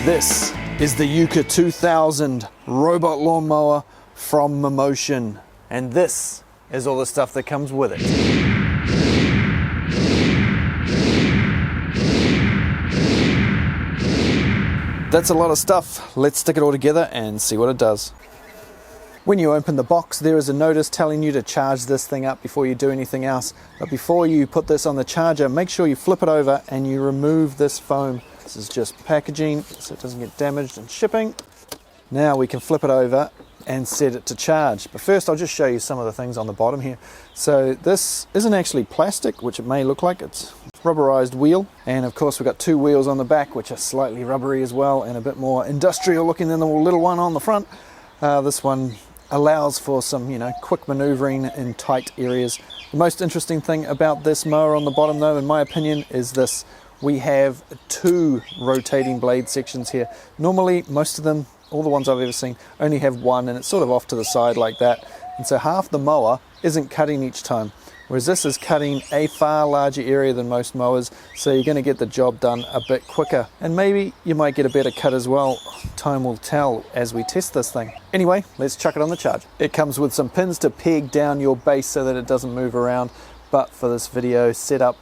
This is the Yuka 2000 robot lawnmower from Mammotion, and this is all the stuff that comes with it. That's a lot of stuff. Let's stick it all together and see what it does. When you open the box, there is a notice telling you to charge this thing up before you do anything else. But before you put this on the charger, make sure you flip it over and you remove this foam. This is just packaging so it doesn't get damaged in shipping. Now we can flip it over and set it to charge. But first I'll just show you some of the things on the bottom here. So this isn't actually plastic, which it may look like. It's rubberized wheel, and of course we've got two wheels on the back which are slightly rubbery as well and a bit more industrial looking than the little one on the front. This one allows for some, quick maneuvering in tight areas. The most interesting thing about this mower on the bottom though, in my opinion, is this. We have two rotating blade sections here. Normally, most of them, all the ones I've ever seen, only have one, and it's sort of off to the side like that. And so half the mower isn't cutting each time, whereas this is cutting a far larger area than most mowers, so you're going to get the job done a bit quicker. And maybe you might get a better cut as well. Time will tell as we test this thing. Anyway, let's chuck it on the charge. It comes with some pins to peg down your base so that it doesn't move around, but for this video setup,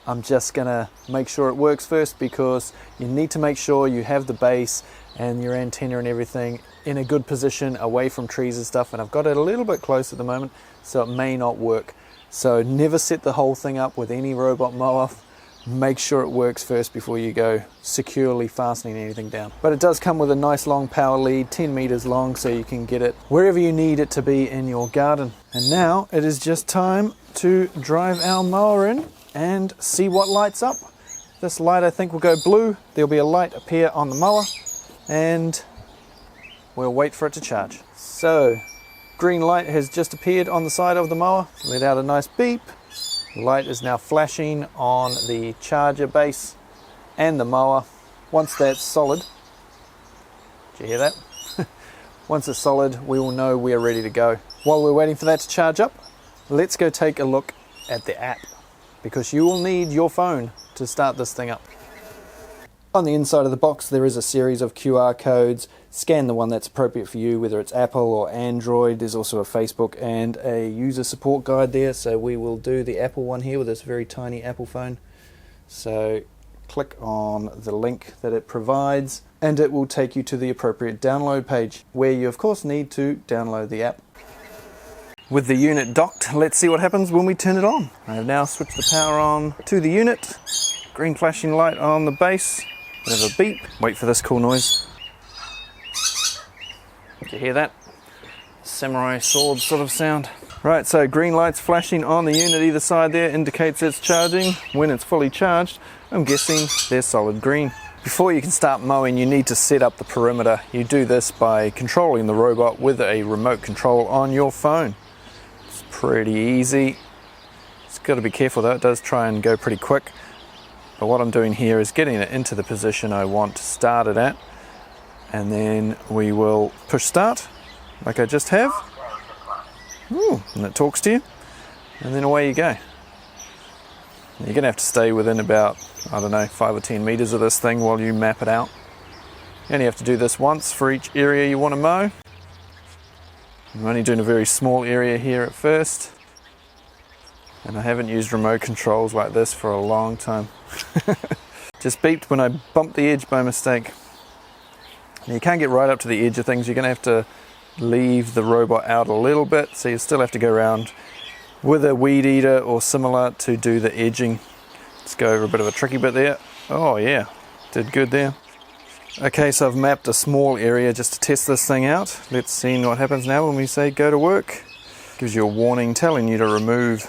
I'm just gonna make sure it works first, because you need to make sure you have the base and your antenna and everything in a good position away from trees and stuff, and I've got it a little bit close at the moment, so it may not work. So never set the whole thing up with any robot mower. Make sure it works first before you go securely fastening anything down. But it does come with a nice long power lead, 10 meters long, so you can get it wherever you need it to be in your garden. And now it is just time to drive our mower in and see what lights up. This light I think will go blue. There'll be a light appear on the mower and we'll wait for it to charge. So green light has just appeared on the side of the mower, let out a nice beep. The light is now flashing on the charger base and the mower. Once that's solid, did you hear that? Once it's solid, we will know we're ready to go. While we're waiting for that to charge up, let's go take a look at the app, because you will need your phone to start this thing up. On the inside of the box there is a series of QR codes. Scan the one that's appropriate for you, whether it's Apple or Android. There's also a Facebook and a user support guide there, so we will do the Apple one here with this very tiny Apple phone. So click on the link that it provides and it will take you to the appropriate download page, where you of course need to download the app. With the unit docked, let's see what happens when we turn it on. I have now switched the power on to the unit. Green flashing light on the base. Bit of a beep. Wait for this cool noise. Did you hear that? Samurai sword sort of sound. Right, so green lights flashing on the unit either side there indicates it's charging. When it's fully charged, I'm guessing they're solid green. Before you can start mowing, you need to set up the perimeter. You do this by controlling the robot with a remote control on your phone. It's pretty easy. It's got to be careful though, it does try and go pretty quick. But what I'm doing here is getting it into the position I want to start it at, and then we will push start like I just have. Ooh, and it talks to you, and then away you go. You're going to have to stay within about, 5 or 10 meters of this thing while you map it out. You only have to do this once for each area you want to mow. I'm only doing a very small area here at first, and I haven't used remote controls like this for a long time. Just beeped when I bumped the edge by mistake. Now you can't get right up to the edge of things. You're going to have to leave the robot out a little bit, so you still have to go around with a weed eater or similar to do the edging. Let's go over a bit of a tricky bit there. Oh yeah, did good there. Okay, so I've mapped a small area just to test this thing out. Let's see what happens now when we say go to work. Gives you a warning telling you to remove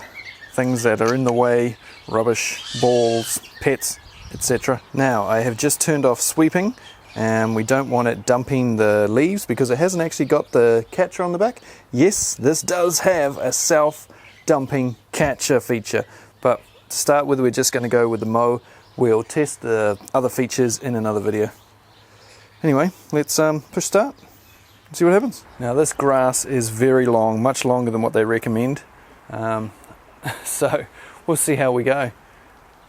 things that are in the way, rubbish, balls, pets, etc. Now I have just turned off sweeping, and we don't want it dumping the leaves because it hasn't actually got the catcher on the back. Yes, this does have a self-dumping catcher feature, but to start with we're just going to go with the mow. We'll test the other features in another video. Anyway, let's push start and see what happens. Now this grass is very long, much longer than what they recommend. So we'll see how we go.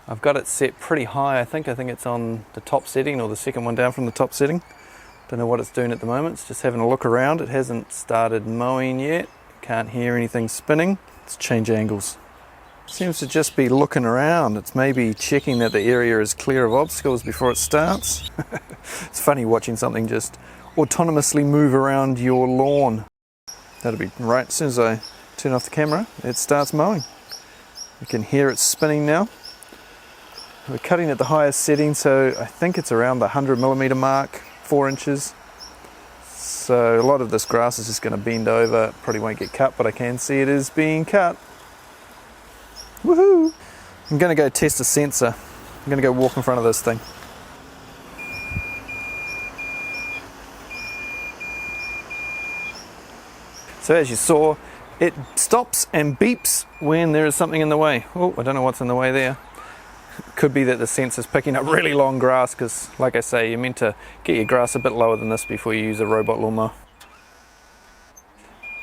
I've got it set pretty high. I think it's on the top setting, or the second one down from the top setting. Don't know what it's doing at the moment. It's just having a look around. It hasn't started mowing yet. Can't hear anything spinning. Let's change angles. Seems to just be looking around. It's maybe checking that the area is clear of obstacles before it starts. It's funny watching something just autonomously move around your lawn. That'll be right. As soon as I turn off the camera, it starts mowing. You can hear it spinning now. We're cutting at the highest setting, so I think it's around the 100mm mark, 4 inches. So a lot of this grass is just going to bend over. It probably won't get cut, but I can see it is being cut. Woohoo! I'm going to go test a sensor. I'm going to go walk in front of this thing. So as you saw, it stops and beeps when there is something in the way. Oh, I don't know what's in the way there. Could be that the sensor's picking up really long grass, because like I say, you're meant to get your grass a bit lower than this before you use a robot lawnmower.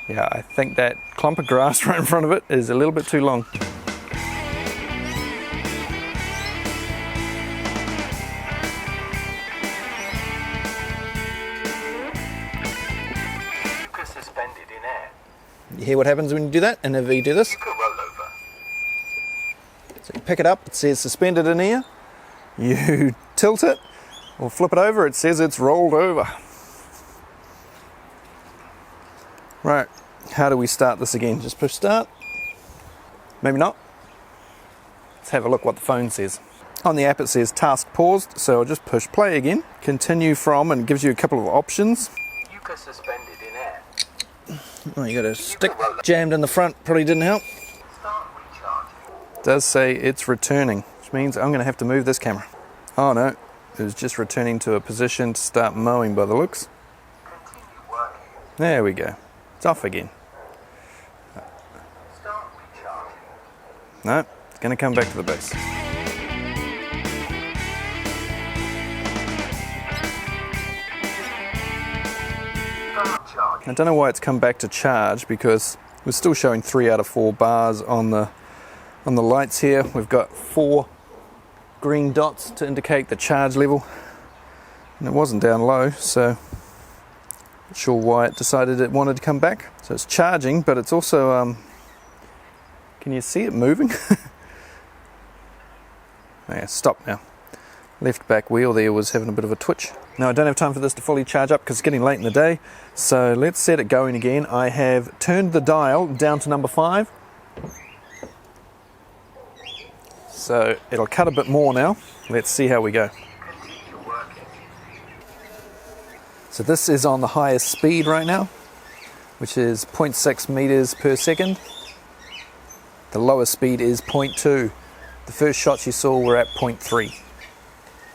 Yeah, I think that clump of grass right in front of it is a little bit too long. Yuka suspended in air. You hear what happens when you do that? And if you do this, Yuka rollover. so you pick it up, it says suspended in air. You tilt it or flip it over, it says it's rolled over. Right, how do we start this again? Just push start. Maybe not. Let's have a look what the phone says. On the app it says task paused, so I'll just push play again. Continue from, and it gives you a couple of options. Yuka suspended in air. Oh, you got a stick jammed in the front, probably didn't help. Start recharging. It does say it's returning, which means I'm going to have to move this camera. Oh no, it was just returning to a position to start mowing by the looks. Continue working. There we go. It's off again. Start recharging. No, it's going to come back to the base. Start charging. I don't know why it's come back to charge, because we're still showing 3 out of 4 bars on the lights here. We've got 4 green dots to indicate the charge level, and it wasn't down low, so not sure why it decided it wanted to come back. So it's charging, but it's also can you see it moving? Yeah, stop now. Left back wheel there was having a bit of a twitch. Now I don't have time for this to fully charge up because it's getting late in the day, so let's set it going again. I have turned the dial down to number 5, so it'll cut a bit more now. Let's see how we go. Continue working. So this is on the highest speed right now, which is 0.6 meters per second. The lowest speed is 0.2. The first shots you saw were at 0.3.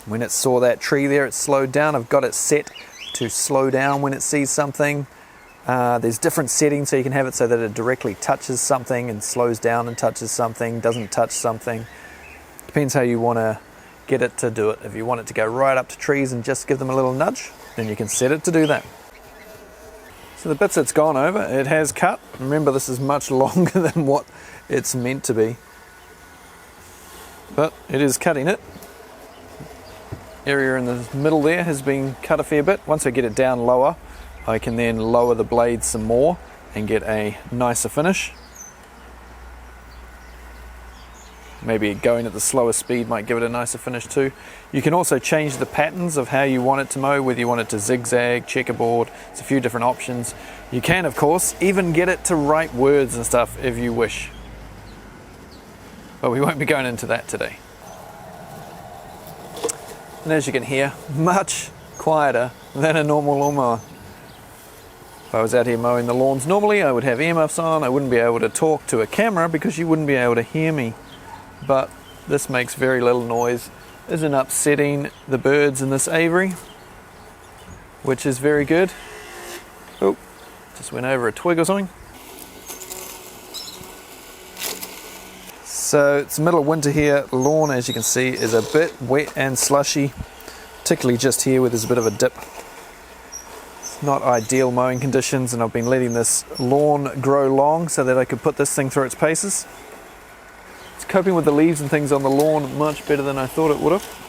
When it saw that tree there, it slowed down. I've got it set to slow down when it sees something. There's different settings, so you can have it so that it directly touches something and slows down and touches something, doesn't touch something. Depends how you want to get it to do it. If you want it to go right up to trees and just give them a little nudge, then you can set it to do that. So the bits it's gone over, it has cut. Remember, this is much longer than what it's meant to be, but it is cutting it. Area in the middle there has been cut a fair bit. Once I get it down lower, I can then lower the blade some more and get a nicer finish. Maybe going at the slower speed might give it a nicer finish too. You can also change the patterns of how you want it to mow, whether you want it to zigzag, checkerboard. It's a few different options. You can, of course, even get it to write words and stuff if you wish. But we won't be going into that today. And as you can hear, much quieter than a normal lawnmower. If I was out here mowing the lawns normally, I would have earmuffs on. I wouldn't be able to talk to a camera because you wouldn't be able to hear me. But this makes very little noise. Isn't upsetting the birds in this aviary, which is very good. Oh, just went over a twig or something. So it's the middle of winter here. The lawn, as you can see, is a bit wet and slushy, particularly just here where there's a bit of a dip. It's not ideal mowing conditions, and I've been letting this lawn grow long so that I could put this thing through its paces. It's coping with the leaves and things on the lawn much better than I thought it would have.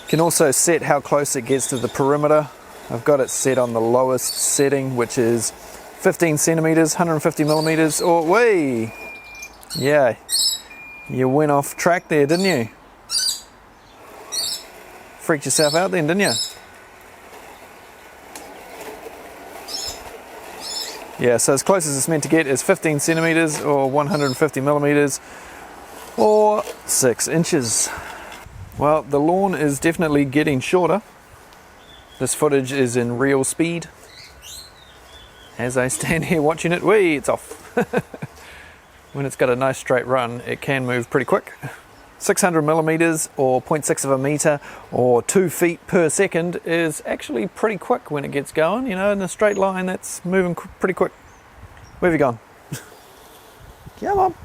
You can also set how close it gets to the perimeter. I've got it set on the lowest setting, which is 15 centimeters, 150 millimeters, or way. Yeah, you went off track there, didn't you? Freaked yourself out then, didn't you? Yeah, so as close as it's meant to get is 15 centimeters or 150 millimeters or 6 inches. Well, the lawn is definitely getting shorter. This footage is in real speed. As I stand here watching it, whee, it's off. When it's got a nice straight run, it can move pretty quick. 600 millimeters or 0.6 of a meter or 2 feet per second is actually pretty quick when it gets going. You know, in a straight line, that's moving pretty quick. Where have you gone? Come on.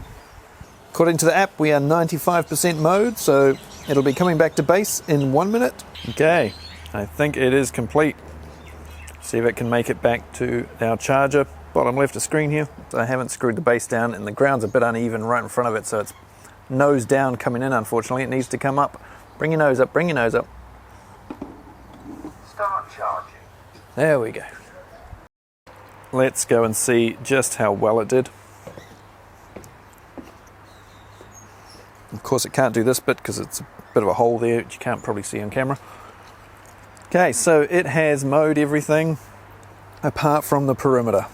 According to the app, we are 95% mowed, so it'll be coming back to base in 1 minute. Okay, I think it is complete. See if it can make it back to our charger. Bottom left of screen here. I haven't screwed the base down and the ground's a bit uneven right in front of it, so it's nose down coming in, unfortunately. It needs to come up. Bring your nose up, bring your nose up. Start charging. There we go. Let's go and see just how well it did. Of course it can't do this bit because it's a bit of a hole there which you can't probably see on camera. Okay, so it has mowed everything apart from the perimeter.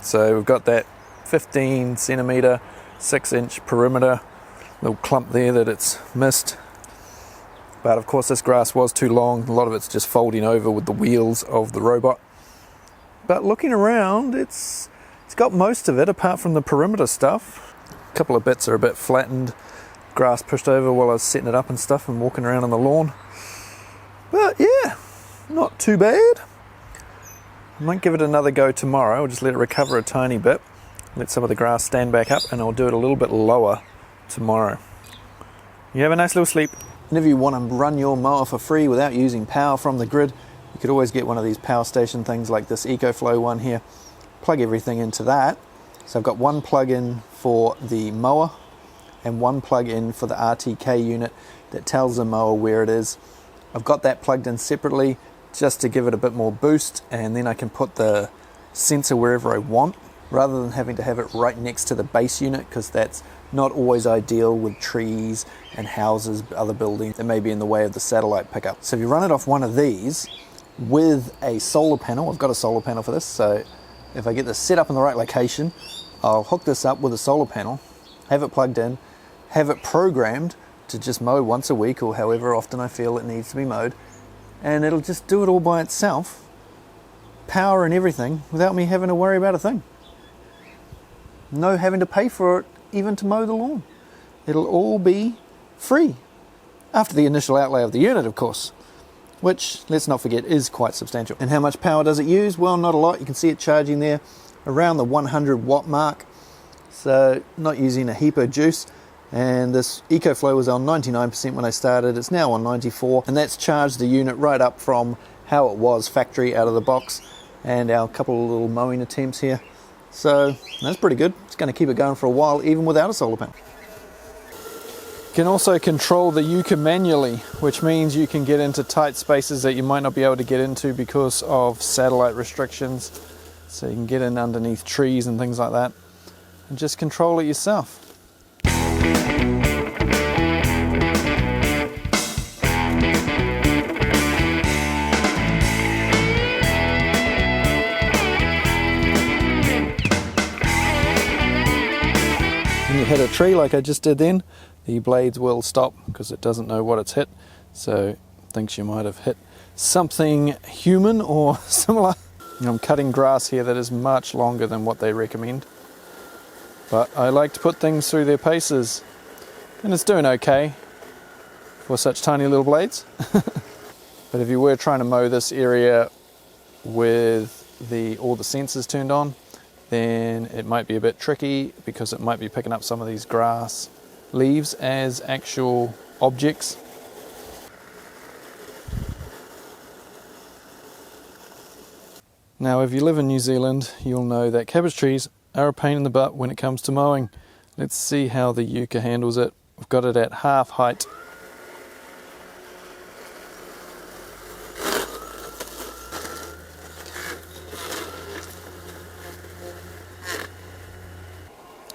So we've got that 15 centimeter, 6 inch perimeter, little clump there that it's missed. But of course this grass was too long, a lot of it's just folding over with the wheels of the robot. But looking around, it's got most of it apart from the perimeter stuff. A couple of bits are a bit flattened, grass pushed over while I was setting it up and stuff and walking around on the lawn. But yeah, not too bad. I might give it another go tomorrow. I'll just let it recover a tiny bit, let some of the grass stand back up, and I'll do it a little bit lower tomorrow. You have a nice little sleep. And if you want to run your mower for free without using power from the grid, you could always get one of these power station things like this EcoFlow one here. Plug everything into that. So I've got one plug-in for the mower and one plug-in for the RTK unit that tells the mower where it is. I've got that plugged in separately just to give it a bit more boost, and then I can put the sensor wherever I want rather than having to have it right next to the base unit, because that's not always ideal with trees and houses, other buildings that may be in the way of the satellite pickup. So if you run it off one of these with a solar panel, I've got a solar panel for this, so if I get this set up in the right location, I'll hook this up with a solar panel, have it plugged in, have it programmed to just mow once a week or however often I feel it needs to be mowed, and it'll just do it all by itself, power and everything, without me having to worry about a thing. No having to pay for it even to mow the lawn. It'll all be free, after the initial outlay of the unit, of course, which, let's not forget, is quite substantial. And how much power does it use? Well, not a lot. You can see it charging there around the 100 watt mark, so not using a heap of juice. And this EcoFlow was on 99% when I started. It's now on 94, and that's charged the unit right up from how it was factory out of the box, and our couple of little mowing attempts here. So that's pretty good. It's going to keep it going for a while even without a solar panel. You can also control the Yuka manually, which means you can get into tight spaces that you might not be able to get into because of satellite restrictions. So you can get in underneath trees and things like that and just control it yourself. When you hit a tree like I just did then, the blades will stop because it doesn't know what it's hit, so it thinks you might have hit something human or similar. I'm cutting grass here that is much longer than what they recommend, but I like to put things through their paces, and it's doing okay for such tiny little blades. But if you were trying to mow this area with all the sensors turned on, then it might be a bit tricky because it might be picking up some of these grass leaves as actual objects. Now if you live in New Zealand, you'll know that cabbage trees are a pain in the butt when it comes to mowing. Let's see how the Yuka handles it. We've got it at half height.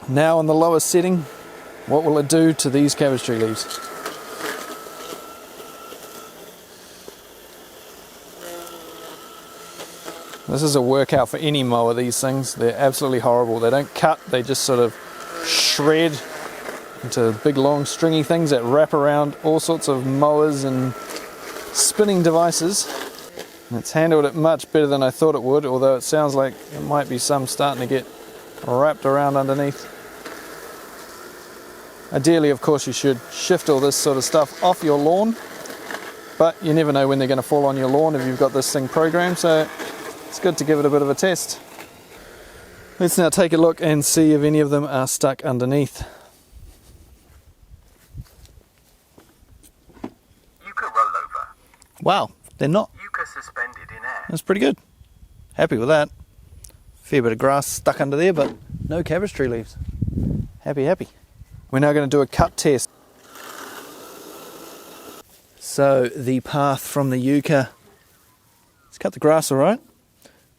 Now on the lowest setting, what will it do to these cabbage tree leaves? This is a workout for any mower, these things. They're absolutely horrible. They don't cut, they just sort of shred into big long stringy things that wrap around all sorts of mowers and spinning devices. And it's handled it much better than I thought it would, although it sounds like there might be some starting to get wrapped around underneath. Ideally, of course, you should shift all this sort of stuff off your lawn, but you never know when they're going to fall on your lawn if you've got this thing programmed, so it's good to give it a bit of a test. Let's now take a look and see if any of them are stuck underneath. Yuka rollover. Wow, they're not. Yuka suspended in air. That's pretty good. Happy with that. Fair bit of grass stuck under there, but no cabbage tree leaves. Happy, happy. We're now going to do a cut test. So the path from the Yuka, it's cut the grass all right,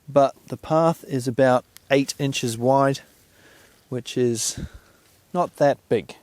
but the path is about 8 inches wide, which is not that big.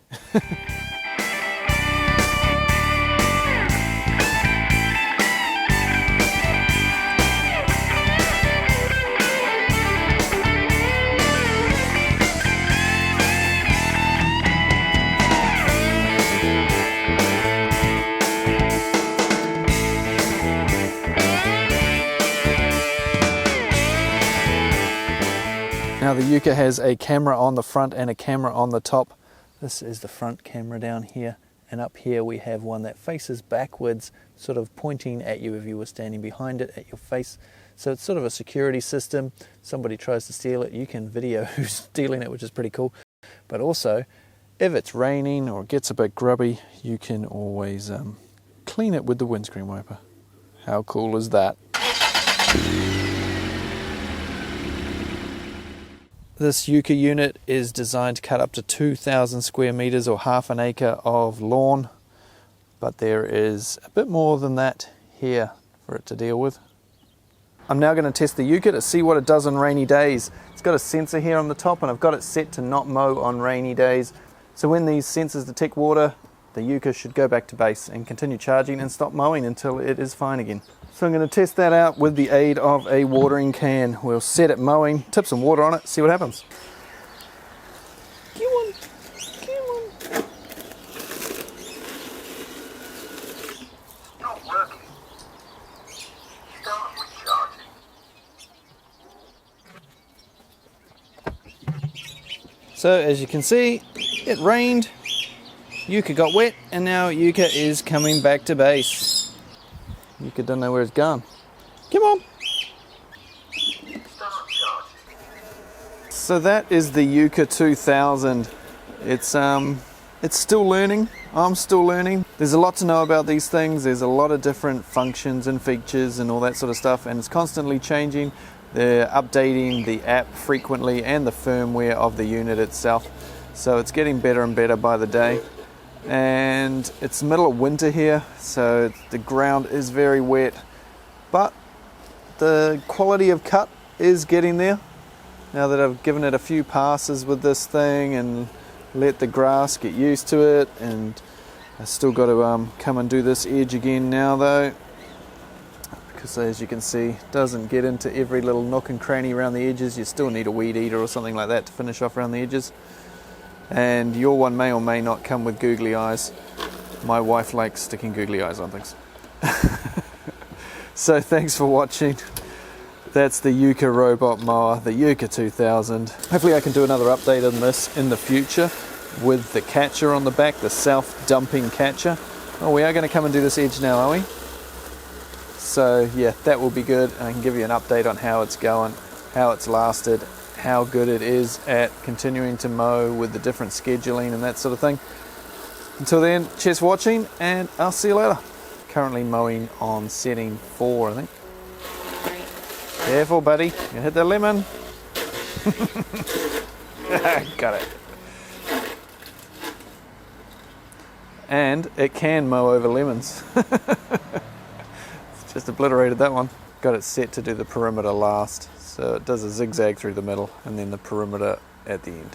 Now the Yuka has a camera on the front and a camera on the top. This is the front camera down here, and up here we have one that faces backwards, sort of pointing at you if you were standing behind it at your face. So it's sort of a security system. Somebody tries to steal it, you can video who's stealing it, which is pretty cool. But also, if it's raining or it gets a bit grubby, you can always clean it with the windscreen wiper. How cool is that? This Yuka unit is designed to cut up to 2,000 square meters or half an acre of lawn, but there is a bit more than that here for it to deal with. I'm now going to test the Yuka to see what it does on rainy days. It's got a sensor here on the top, and I've got it set to not mow on rainy days. So when these sensors detect water, the Yuka should go back to base and continue charging and stop mowing until it is fine again. So I'm going to test that out with the aid of a watering can. We'll set it mowing, tip some water on it, see what happens. Come on, come on. Not working. Start recharging. So as you can see, it rained, Yuka got wet, and now Yuka is coming back to base. Yuka doesn't know where it's gone. Come on. Start charging. So that is the Yuka 2000. It's still learning. I'm still learning. There's a lot to know about these things. There's a lot of different functions and features and all that sort of stuff, and it's constantly changing. They're updating the app frequently and the firmware of the unit itself. So it's getting better and better by the day. And it's the middle of winter here, so the ground is very wet, but the quality of cut is getting there. Now that I've given it a few passes with this thing and let the grass get used to it, and I still got to come and do this edge again now though, because as you can see, it doesn't get into every little nook and cranny around the edges. You still need a weed eater or something like that to finish off around the edges. And your one may or may not come with googly eyes. My wife likes sticking googly eyes on things. So thanks for watching. That's the Yuka Robot Mower, the Yuka 2000. Hopefully I can do another update on this in the future with the catcher on the back, the self-dumping catcher. Oh, we are going to come and do this edge now, are we? So yeah, that will be good. I can give you an update on how it's going, how it's lasted, how good it is at continuing to mow with the different scheduling and that sort of thing. Until then, cheers for watching, and I'll see you later. Currently mowing on setting 4, I think. Careful, buddy. You hit the lemon. Got it. And it can mow over lemons. Just obliterated that one. Got it set to do the perimeter last. So it does a zigzag through the middle and then the perimeter at the end.